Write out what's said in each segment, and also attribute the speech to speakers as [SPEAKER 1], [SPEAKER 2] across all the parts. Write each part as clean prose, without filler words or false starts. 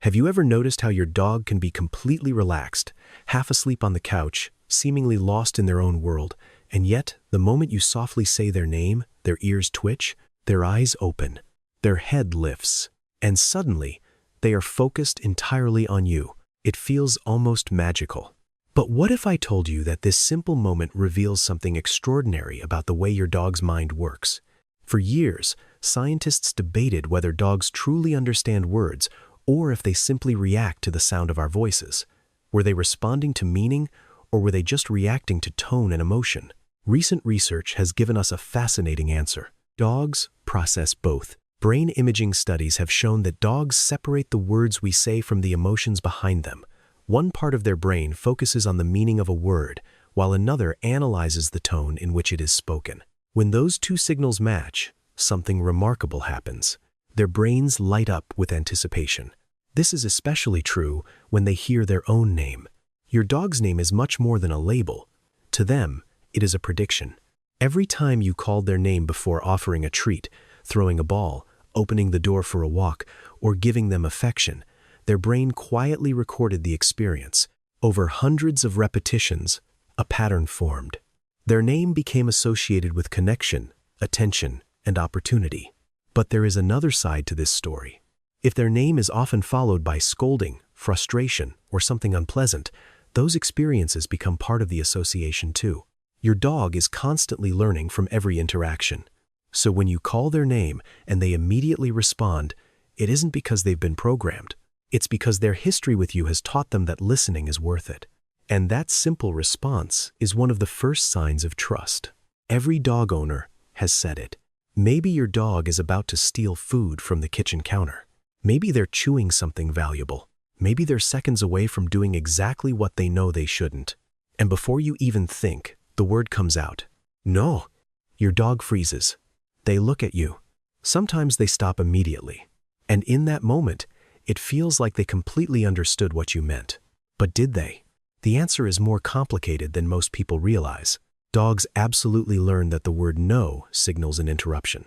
[SPEAKER 1] Have you ever noticed how your dog can be completely relaxed, half asleep on the couch, seemingly lost in their own world, and yet, the moment you softly say their name, their ears twitch, their eyes open, their head lifts, and suddenly, they are focused entirely on you. It feels almost magical. But what if I told you that this simple moment reveals something extraordinary about the way your dog's mind works? For years, scientists debated whether dogs truly understand words or if they simply react to the sound of our voices. Were they responding to meaning, or were they just reacting to tone and emotion? Recent research has given us a fascinating answer. Dogs process both. Brain imaging studies have shown that dogs separate the words we say from the emotions behind them. One part of their brain focuses on the meaning of a word, while another analyzes the tone in which it is spoken. When those two signals match, something remarkable happens. Their brains light up with anticipation. This is especially true when they hear their own name. Your dog's name is much more than a label. To them, it is a prediction. Every time you called their name before offering a treat, throwing a ball, opening the door for a walk, or giving them affection, their brain quietly recorded the experience. Over hundreds of repetitions, a pattern formed. Their name became associated with connection, attention, and opportunity. But there is another side to this story. If their name is often followed by scolding, frustration, or something unpleasant, those experiences become part of the association too. Your dog is constantly learning from every interaction. So when you call their name and they immediately respond, it isn't because they've been programmed. It's because their history with you has taught them that listening is worth it. And that simple response is one of the first signs of trust. Every dog owner has said it. Maybe your dog is about to steal food from the kitchen counter. Maybe they're chewing something valuable. Maybe they're seconds away from doing exactly what they know they shouldn't. And before you even think, the word comes out. No. Your dog freezes. They look at you. Sometimes they stop immediately. And in that moment, it feels like they completely understood what you meant. But did they? The answer is more complicated than most people realize. Dogs absolutely learn that the word no signals an interruption.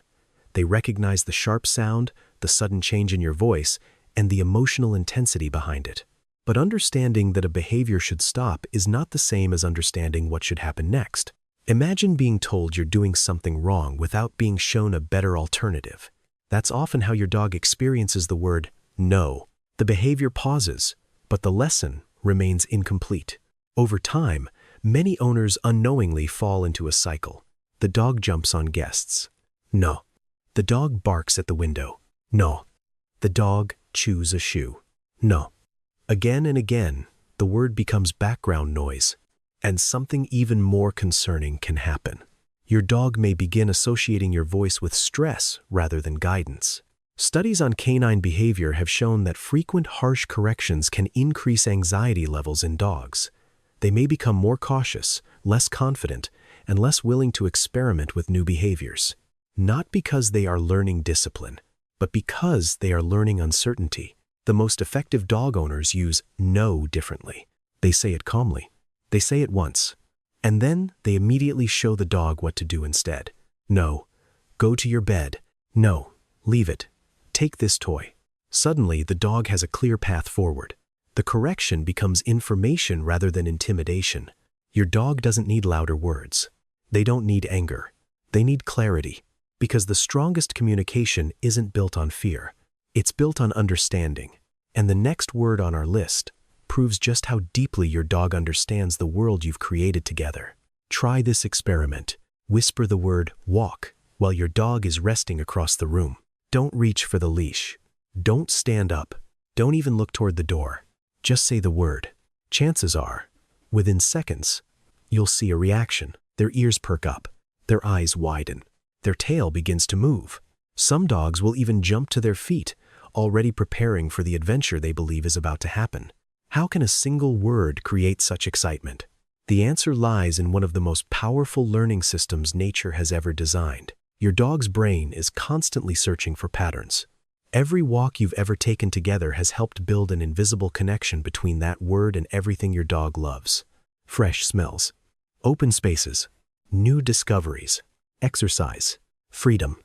[SPEAKER 1] They recognize the sharp sound, the sudden change in your voice, and the emotional intensity behind it. But understanding that a behavior should stop is not the same as understanding what should happen next. Imagine being told you're doing something wrong without being shown a better alternative. That's often how your dog experiences the word no. The behavior pauses, but the lesson remains incomplete. Over time, many owners unknowingly fall into a cycle. The dog jumps on guests. No. The dog barks at the window. No. The dog chews a shoe. No. Again and again, the word becomes background noise. And something even more concerning can happen. Your dog may begin associating your voice with stress rather than guidance. Studies on canine behavior have shown that frequent harsh corrections can increase anxiety levels in dogs. They may become more cautious, less confident, and less willing to experiment with new behaviors. Not because they are learning discipline, but because they are learning uncertainty. The most effective dog owners use no differently. They say it calmly. They say it once, and then they immediately show the dog what to do instead. No. Go to your bed. No. Leave it. Take this toy. Suddenly, the dog has a clear path forward. The correction becomes information rather than intimidation. Your dog doesn't need louder words. They don't need anger. They need clarity, because the strongest communication isn't built on fear. It's built on understanding. And the next word on our list proves just how deeply your dog understands the world you've created together. Try this experiment. Whisper the word walk while your dog is resting across the room. Don't reach for the leash. Don't stand up. Don't even look toward the door. Just say the word. Chances are, within seconds, you'll see a reaction. Their ears perk up. Their eyes widen. Their tail begins to move. Some dogs will even jump to their feet, already preparing for the adventure they believe is about to happen. How can a single word create such excitement? The answer lies in one of the most powerful learning systems nature has ever designed. Your dog's brain is constantly searching for patterns. Every walk you've ever taken together has helped build an invisible connection between that word and everything your dog loves. Fresh smells, open spaces, new discoveries, exercise, freedom,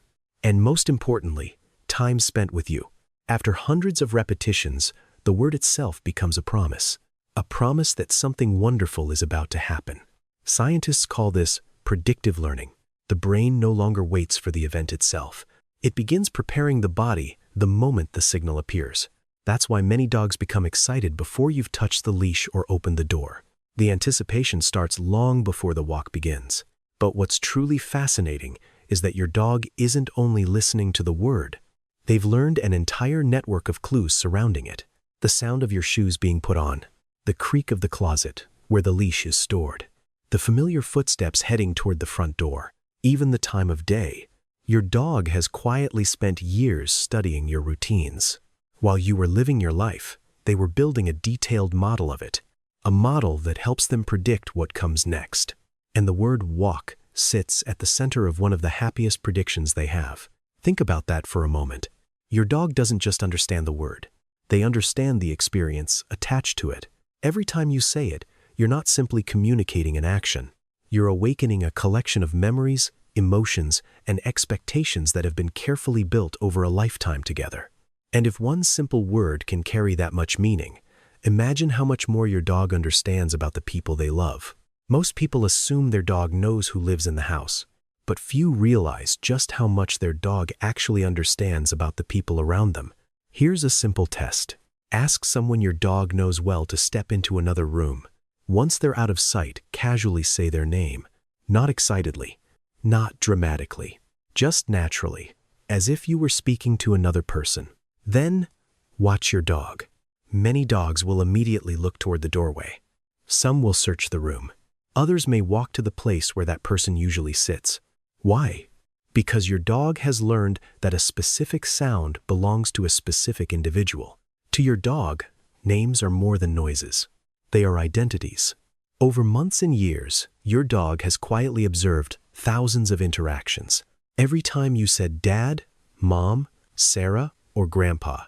[SPEAKER 1] and most importantly, time spent with you. After hundreds of repetitions, the word itself becomes a promise that something wonderful is about to happen. Scientists call this predictive learning. The brain no longer waits for the event itself. It begins preparing the body the moment the signal appears. That's why many dogs become excited before you've touched the leash or opened the door. The anticipation starts long before the walk begins. But what's truly fascinating is that your dog isn't only listening to the word. They've learned an entire network of clues surrounding it. The sound of your shoes being put on, the creak of the closet where the leash is stored, the familiar footsteps heading toward the front door, even the time of day. Your dog has quietly spent years studying your routines. While you were living your life, they were building a detailed model of it, a model that helps them predict what comes next. And the word walk sits at the center of one of the happiest predictions they have. Think about that for a moment. Your dog doesn't just understand the word. They understand the experience attached to it. Every time you say it, you're not simply communicating an action. You're awakening a collection of memories, emotions, and expectations that have been carefully built over a lifetime together. And if one simple word can carry that much meaning, imagine how much more your dog understands about the people they love. Most people assume their dog knows who lives in the house, but few realize just how much their dog actually understands about the people around them. Here's a simple test. Ask someone your dog knows well to step into another room. Once they're out of sight, casually say their name, not excitedly, not dramatically, just naturally, as if you were speaking to another person. Then, watch your dog. Many dogs will immediately look toward the doorway. Some will search the room. Others may walk to the place where that person usually sits. Why? Because your dog has learned that a specific sound belongs to a specific individual. To your dog, names are more than noises. They are identities. Over months and years, your dog has quietly observed thousands of interactions. Every time you said Dad, Mom, Sarah, or Grandpa,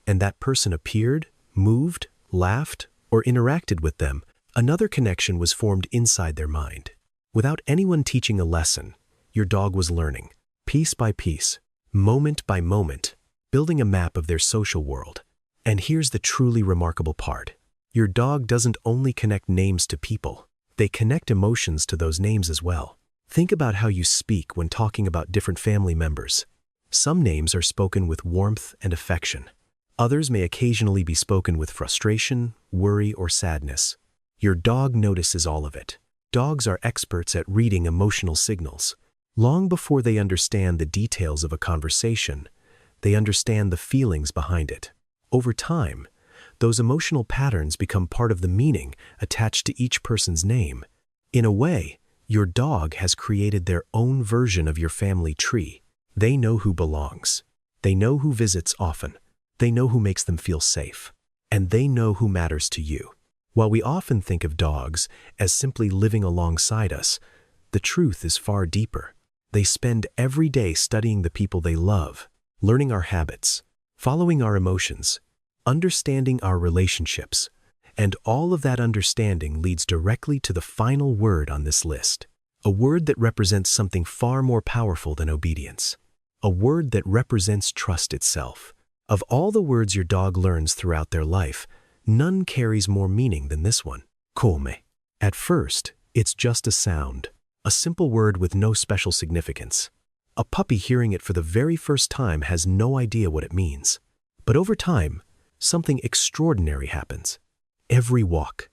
[SPEAKER 1] and that person appeared, moved, laughed, or interacted with them, another connection was formed inside their mind. Without anyone teaching a lesson, your dog was learning, piece by piece, moment by moment, building a map of their social world. And here's the truly remarkable part. Your dog doesn't only connect names to people, they connect emotions to those names as well. Think about how you speak when talking about different family members. Some names are spoken with warmth and affection. Others may occasionally be spoken with frustration, worry, or sadness. Your dog notices all of it. Dogs are experts at reading emotional signals. Long before they understand the details of a conversation, they understand the feelings behind it. Over time, those emotional patterns become part of the meaning attached to each person's name. In a way, your dog has created their own version of your family tree. They know who belongs. They know who visits often. They know who makes them feel safe. And they know who matters to you. While we often think of dogs as simply living alongside us, the truth is far deeper. They spend every day studying the people they love, learning our habits, following our emotions, understanding our relationships, and all of that understanding leads directly to the final word on this list, a word that represents something far more powerful than obedience, a word that represents trust itself. Of all the words your dog learns throughout their life, none carries more meaning than this one, come. At first, it's just a sound, a simple word with no special significance. A puppy hearing it for the very first time has no idea what it means. But over time, something extraordinary happens. Every walk,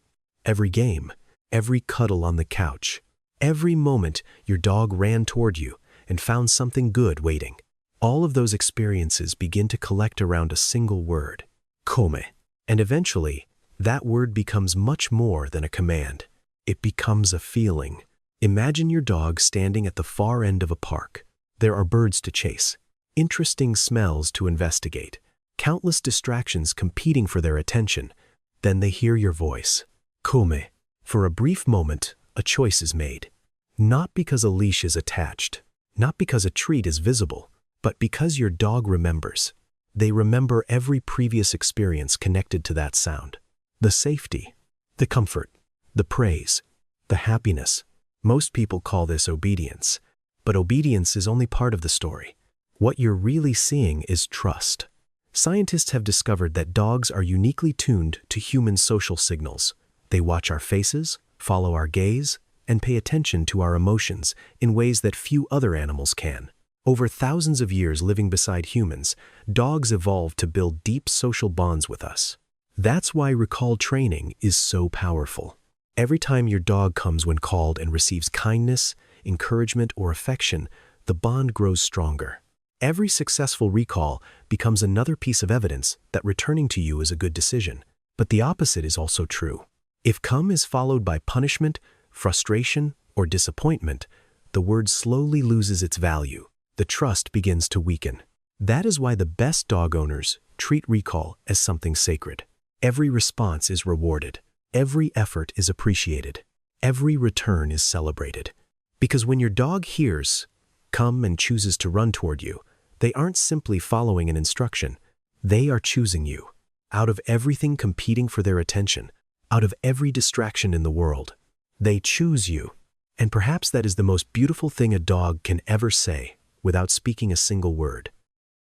[SPEAKER 1] every game, every cuddle on the couch, every moment your dog ran toward you and found something good waiting. All of those experiences begin to collect around a single word, come. And eventually, that word becomes much more than a command. It becomes a feeling. Imagine your dog standing at the far end of a park. There are birds to chase, interesting smells to investigate, countless distractions competing for their attention. Then they hear your voice, come. For a brief moment, a choice is made. Not because a leash is attached, not because a treat is visible, but because your dog remembers. They remember every previous experience connected to that sound. The safety, the comfort, the praise, the happiness. Most people call this obedience, but obedience is only part of the story. What you're really seeing is trust. Scientists have discovered that dogs are uniquely tuned to human social signals. They watch our faces, follow our gaze, and pay attention to our emotions in ways that few other animals can. Over thousands of years living beside humans, dogs evolved to build deep social bonds with us. That's why recall training is so powerful. Every time your dog comes when called and receives kindness, encouragement, or affection, the bond grows stronger. Every successful recall becomes another piece of evidence that returning to you is a good decision. But the opposite is also true. If come is followed by punishment, frustration, or disappointment, the word slowly loses its value. The trust begins to weaken. That is why the best dog owners treat recall as something sacred. Every response is rewarded. Every effort is appreciated. Every return is celebrated. Because when your dog hears, "come," and chooses to run toward you, they aren't simply following an instruction. They are choosing you. Out of everything competing for their attention, out of every distraction in the world, they choose you. And perhaps that is the most beautiful thing a dog can ever say without speaking a single word.